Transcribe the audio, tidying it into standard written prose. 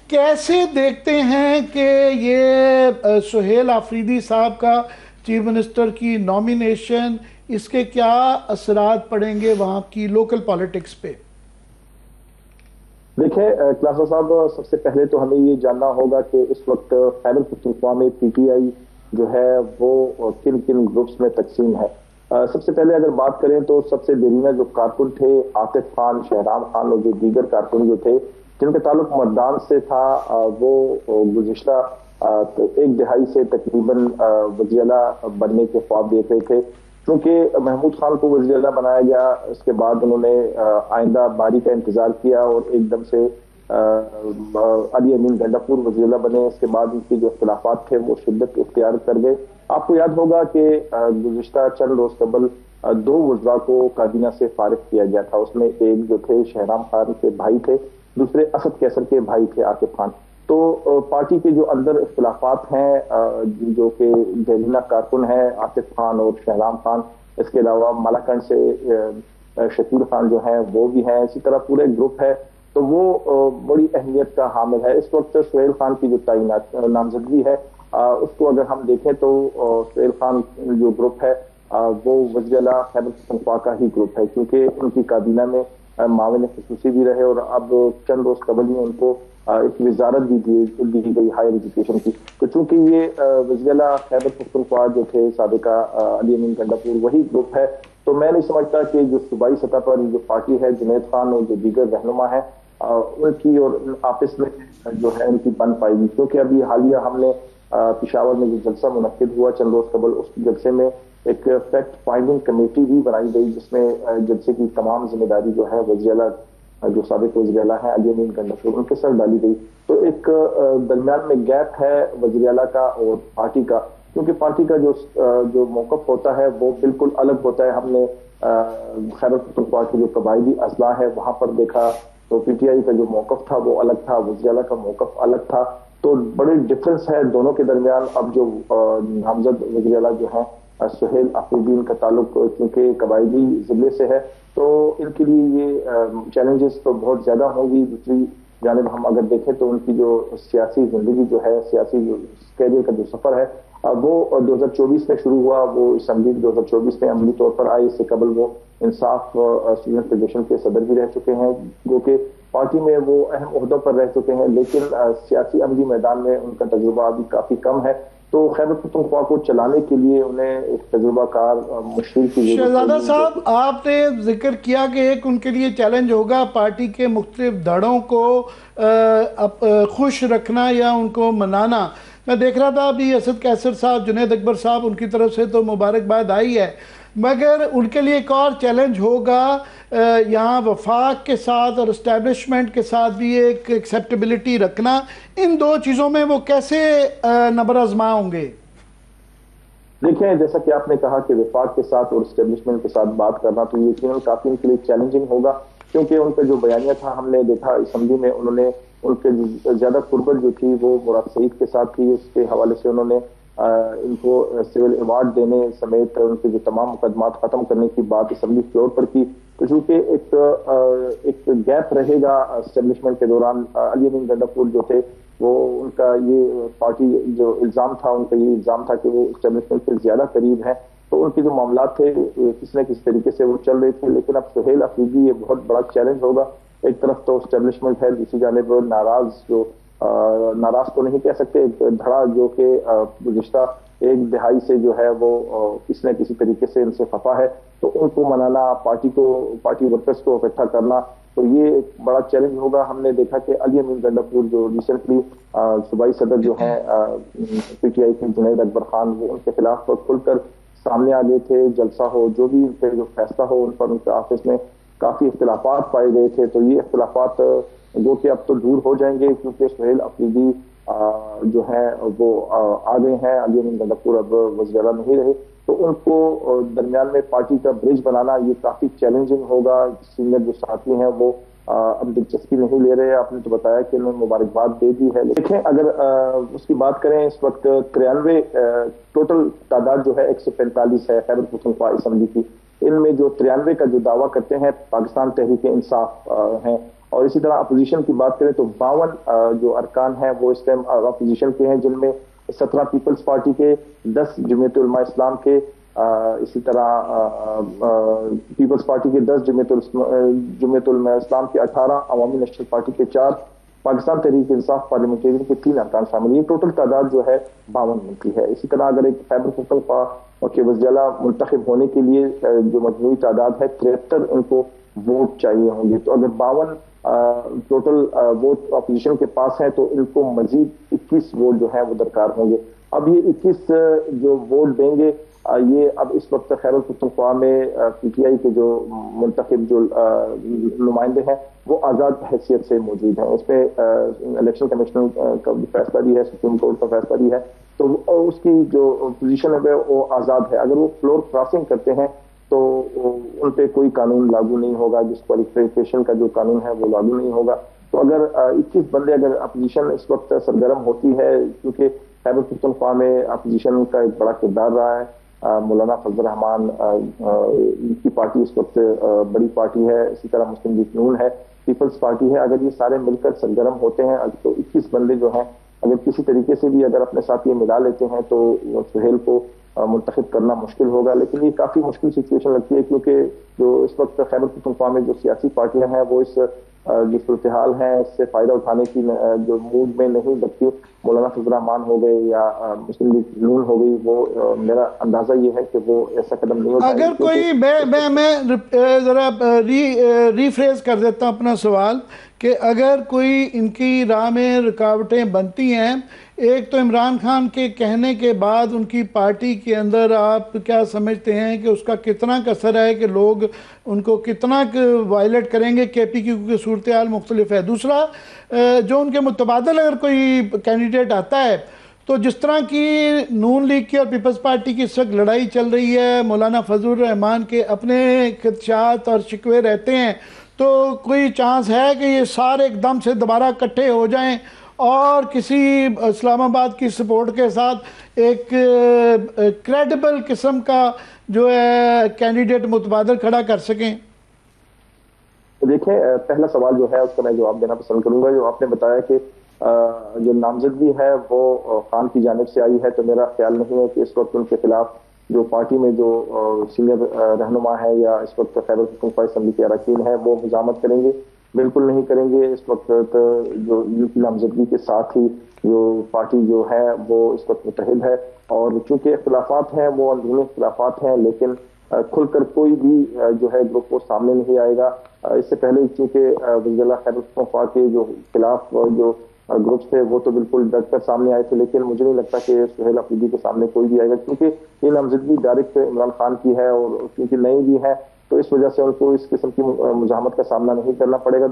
کیسے دیکھتے ہیں کہ یہ سہیل آفریدی صاحب کا چیف منسٹر کی نامینیشن، اس کے کیا اثرات پڑیں گے وہاں کی لوکل پالیٹکس پہ؟ دیکھیں کلاسا صاحب، سب سے پہلے تو ہمیں یہ جاننا ہوگا کہ اس وقت خیبر پختونخوا میں پی ٹی آئی جو ہے وہ کن کن گروپس میں تقسیم ہے۔ سب سے پہلے اگر بات کریں تو سب سے دیرینہ جو کارکن تھے عاطف خان، شہرام خان اور جو دیگر کارکن جو تھے جن کا تعلق مردان سے تھا، وہ گزشتہ ایک دہائی سے تقریباً وزیر اعلیٰ بننے کے خواب دیکھ رہے تھے۔ کیونکہ محمود خان کو وزیر اعلیٰ بنایا گیا، اس کے بعد انہوں نے آئندہ باری کا انتظار کیا اور ایک دم سے علی امین گنڈاپور وزیر اعلیٰ بنے۔ اس کے بعد ان کی جو اختلافات تھے وہ شدت اختیار کر گئے۔ آپ کو یاد ہوگا کہ گزشتہ چند روز قبل دو وزراء کو کابینہ سے فارغ کیا گیا تھا۔ اس میں ایک جو تھے شہرام خان کے بھائی تھے، دوسرے اسد کیسر کے بھائی تھے عاطف خان۔ تو پارٹی کے جو اندر اختلافات ہیں، جو کہ دیرینہ کارکن ہیں عاطف خان اور شہرام خان، اس کے علاوہ مالاکنڈ سے شکیل خان جو ہیں وہ بھی ہیں، اسی طرح پورے گروپ ہے، تو وہ بڑی اہمیت کا حامل ہے۔ اس وقت سہیل خان کی جو تعینات نامزدگی ہے، اس کو اگر ہم دیکھیں تو سہیل خان جو گروپ ہے وہ وزیر اعلیٰ خیبر پختونخوا کا ہی گروپ ہے، کیونکہ ان کی کابینہ میں معاون خصوصی بھی رہے اور اب چند روز قبل ہی ان کو ایک وزارت بھی دی گئی ہائر ایجوکیشن کی۔ تو چونکہ یہ وزیر اعلیٰ خیبر پختونخوا جو تھے سابقہ علی امین گنڈاپور وہی گروپ ہے، تو میں نہیں سمجھتا کہ جو صوبائی سطح پر جو پارٹی ہے جنید خان اور جو دیگر رہنما ہیں ان کی اور آپس میں جو ہے ان کی بن پائے گی۔ کیونکہ ابھی حالیہ ہم نے پشاور میں جو جلسہ منعقد ہوا چند روز قبل، اس جلسے میں ایک فیکٹ فائنڈنگ کمیٹی بھی بنائی گئی، جس میں جلسے کی تمام ذمہ داری جو ہے وزیر اعلیٰ جو سابق وزیر اعلیٰ ہیں علی امین گنڈاپور ان کے سر ڈالی گئی۔ تو ایک درمیان میں گیپ ہے وزیر اعلیٰ کا اور پارٹی کا، کیونکہ پارٹی کا جو موقف ہوتا ہے وہ بالکل الگ ہوتا ہے۔ ہم نے خیبر پختونخوا کی جو قبائلی اضلاع ہے وہاں پر دیکھا تو پی ٹی آئی کا جو موقف تھا وہ الگ تھا، وزیر اعلیٰ کا موقف الگ تھا، تو بڑے ڈفرنس ہے دونوں کے درمیان۔ اب جو نامزد وزیر اعلیٰ جو ہیں سہیل آفریدی، ان کا تعلق چونکہ قبائلی ضلع سے ہے تو ان کے لیے یہ چیلنجز تو بہت زیادہ ہوں گی۔ دوسری جانب ہم اگر دیکھیں تو ان کی جو سیاسی زندگی جو ہے، سیاسی جو کیریئر کا جو سفر ہے وہ 2024 میں شروع ہوا۔ وہ اسمبلی 2024 میں عملی طور پر آئی، اس سے قبل وہ انصاف اسٹوڈنٹ فیڈریشن کے صدر بھی رہ چکے ہیں، جو کہ پارٹی میں وہ اہم عہدوں پر رہ چکے ہیں، لیکن سیاسی عملی میدان میں ان کا تجربہ ابھی کافی کم ہے۔ تو خیبر پختونخوا کو چلانے کے لیے انہیں ایک تجربہ کار مشیر کی ضرورت شہزادہ ہوگی۔ صاحب، آپ نے ذکر کیا کہ ایک ان کے لیے چیلنج ہوگا پارٹی کے مختلف دھڑوں کو خوش رکھنا یا ان کو منانا۔ میں دیکھ رہا تھا ابھی اسد کیسر صاحب، جنید اکبر صاحب، ان کی طرف سے تو مبارکباد آئی ہے، مگر ان کے لیے ایک اور چیلنج ہوگا یہاں وفاق کے ساتھ اور اسٹیبلشمنٹ کے ساتھ بھی ایک ایکسیپٹیبلٹی رکھنا۔ ان دو چیزوں میں وہ کیسے نبر آزما ہوں گے؟ دیکھیں، جیسا کہ آپ نے کہا کہ وفاق کے ساتھ اور اسٹیبلشمنٹ کے ساتھ بات کرنا تو یقیناً کافی ان کے لیے چیلنجنگ ہوگا، کیونکہ ان کا جو بیانیہ تھا ہم نے دیکھا اسمبلی میں، انہوں نے ان کے زیادہ قربت جو تھی وہ مراد سعید کے ساتھ تھی۔ اس کے حوالے سے انہوں نے ان کو سول ایوارڈ دینے سمیت ان کے جو تمام مقدمات ختم کرنے کی بات اسمبلی فلور پر کی۔ تو چونکہ ایک گیپ رہے گا اسٹیبلشمنٹ کے دوران، علی امین گنڈاپور جو تھے وہ ان کا یہ پارٹی جو الزام تھا، ان کا یہ الزام تھا کہ وہ اسٹیبلشمنٹ کے زیادہ قریب ہیں، تو ان کے جو معاملات تھے کسی نہ کسی طریقے سے وہ چل رہے تھے۔ لیکن اب سہیل آفریدی یہ بہت بڑا چیلنج ہوگا۔ ایک طرف تو اسٹیبلشمنٹ ہے، دوسری جانب ناراض تو نہیں کہہ سکتے، ایک دھڑا جو کہ گزشتہ ایک دہائی سے جو ہے وہ کسی نہ کسی طریقے سے ان سے خفا ہے، تو ان کو منانا، پارٹی ورکرز کو اکٹھا کرنا، تو یہ ایک بڑا چیلنج ہوگا۔ ہم نے دیکھا کہ علی امین گنڈاپور جو ریسنٹلی صوبائی صدر جو ہیں پی ٹی آئی کے جنید اکبر خان، وہ ان کے خلاف کھل کر سامنے آ گئے تھے۔ جلسہ ہو، جو بھی ان پہ جو فیصلہ ہو، ان پر ان کے آفس میں کافی اختلافات پائے گئے تھے، تو یہ اختلافات جو کہ اب تو دور ہو جائیں گے، کیونکہ سہیل آفریدی جو ہیں وہ آ گئے ہیں، علی امین گنڈاپور اب وزیر اعلیٰ نہیں رہے، تو ان کو درمیان میں پارٹی کا برج بنانا یہ کافی چیلنجنگ ہوگا۔ سینئر جو ساتھی ہیں وہ اب دلچسپی نہیں لے رہے، آپ نے تو بتایا کہ انہوں نے مبارکباد دے دی ہے۔ دیکھیں، اگر اس کی بات کریں، اس وقت 93 ٹوٹل تعداد جو ہے 145 ہے خیبر پختونخوا اسمبلی کی، ان میں جو 93 کا جو دعویٰ کرتے ہیں پاکستان تحریک انصاف ہیں، اور اسی طرح اپوزیشن کی بات کریں تو 52 جو ارکان ہیں وہ اس ٹائم اپوزیشن کے ہیں، جن میں 17 پیپلز پارٹی کے، 10 جمعیت علماء اسلام کے، اسی طرح پیپلز پارٹی کے 10، جمعیت علماء اسلام کے 18، عوامی نیشنل پارٹی کے 4، پاکستان تحریک انصاف پارلیمنٹیرین کے 3 ارکان شامل ہیں۔ ٹوٹل تعداد جو ہے 52 بنتی ہے۔ اسی طرح اگر ایک خیبر پختونخوا کے وزیراء منتخب ہونے کے لیے جو مجموعی تعداد ہے 73 ان کو ووٹ چاہیے ہوں گے، تو اگر 52 ٹوٹل ووٹ اپوزیشن کے پاس ہیں تو ان کو مزید 21 ووٹ جو ہیں وہ درکار ہوں گے۔ اب یہ 21 جو ووٹ دیں گے یہ اب اس وقت خیبر پختونخوا میں پی ٹی آئی کے جو منتخب جو نمائندے ہیں وہ آزاد حیثیت سے موجود ہیں۔ اس میں الیکشن کمیشن کا بھی فیصلہ بھی ہے، سپریم کورٹ کا فیصلہ بھی ہے، تو اس کی جو پوزیشن ہے وہ آزاد ہے۔ اگر وہ فلور کراسنگ کرتے ہیں تو ان پہ کوئی قانون لاگو نہیں ہوگا، ڈسکوالیفیکیشن کا جو قانون ہے وہ لاگو نہیں ہوگا۔ تو اگر 21 بندے، اگر اپوزیشن اس وقت سرگرم ہوتی ہے، کیونکہ خیبر پختونخوا میں اپوزیشن کا ایک بڑا کردار رہا ہے، مولانا فضل الرحمان کی پارٹی اس وقت بڑی پارٹی ہے، اسی طرح مسلم لیگ نون ہے، پیپلز پارٹی ہے، اگر یہ سارے مل کر سرگرم ہوتے ہیں تو 21 بندے جو ہیں اگر کسی طریقے سے بھی اگر اپنے ساتھ یہ ملا لیتے ہیں تو سہیل کو منتخب کرنا مشکل ہوگا۔ لیکن یہ کافی مشکل سچویشن لگتی ہے، کیونکہ جو اس وقت خیبر پختونخوا میں جو سیاسی پارٹیاں ہیں وہ اس جو صورتحال ہیں اس سے فائدہ اٹھانے کی جو موڈ میں نہیں، جبکہ مولانا فضل الرحمان ہو گئے یا مسلم لیگ نون ہو گئی، وہ میرا اندازہ یہ ہے کہ وہ ایسا قدم نہیں اٹھائے۔ اگر کوئی میں ذرا ریفریز کر دیتا ہوں اپنا سوال، کہ اگر کوئی ان کی راہ میں رکاوٹیں بنتی ہیں، ایک تو عمران خان کے کہنے کے بعد ان کی پارٹی کے اندر آپ کیا سمجھتے ہیں کہ اس کا کتنا اثر ہے کہ لوگ ان کو کتنا وائلیٹ کریں گے؟ کے پی کیو کی صورتحال مختلف ہے۔ دوسرا، جو ان کے متبادل اگر کوئی کینڈیڈیٹ آتا ہے تو جس طرح کی نون لیگ کی اور پیپلز پارٹی کی اس وقت لڑائی چل رہی ہے، مولانا فضل الرحمان کے اپنے خدشات اور شکوے رہتے ہیں، تو کوئی چانس ہے کہ یہ سارے ایک دم سے دوبارہ اکٹھے ہو جائیں اور کسی اسلام آباد کی سپورٹ کے ساتھ ایک کریڈیبل قسم کا جو ہے کینڈیڈیٹ متبادل کھڑا کر سکیں؟ دیکھیں، پہلا سوال جو ہے اس کا میں جواب دینا پسند کروں گا۔ جو آپ نے بتایا کہ جو نامزدگی ہے وہ خان کی جانب سے آئی ہے، تو میرا خیال نہیں ہے کہ اس وقت ان کے خلاف جو پارٹی میں جو سینئر رہنما ہے یا اس وقت خیبر پختونخوا اسمبلی کے اراکین ہیں وہ مزاحمت کریں گے، بالکل نہیں کریں گے۔ اس وقت جو یو کی نامزدگی کے ساتھ ہی جو پارٹی جو ہے وہ اس وقت متحد ہے، اور چونکہ اختلافات ہیں وہ اندرونی اختلافات ہیں، لیکن کھل کر کوئی بھی جو ہے گروپ وہ سامنے نہیں آئے گا۔ اس سے پہلے چونکہ وزیر خیبر پختونخوا کے جو خلاف جو گروپس تھے وہ تو بالکل ڈٹ کر سامنے آئے تھے، لیکن مجھے نہیں لگتا کہ سہیل افریدی کے سامنے کوئی بھی آئے گا، کیونکہ یہ نامزدگی ڈائریکٹ عمران خان کی ہے اور کیونکہ نئی بھی ہے تو اس وجہ سے ان کو اس قسم کی مزاحمت کا سامنا نہیں کرنا پڑے گا۔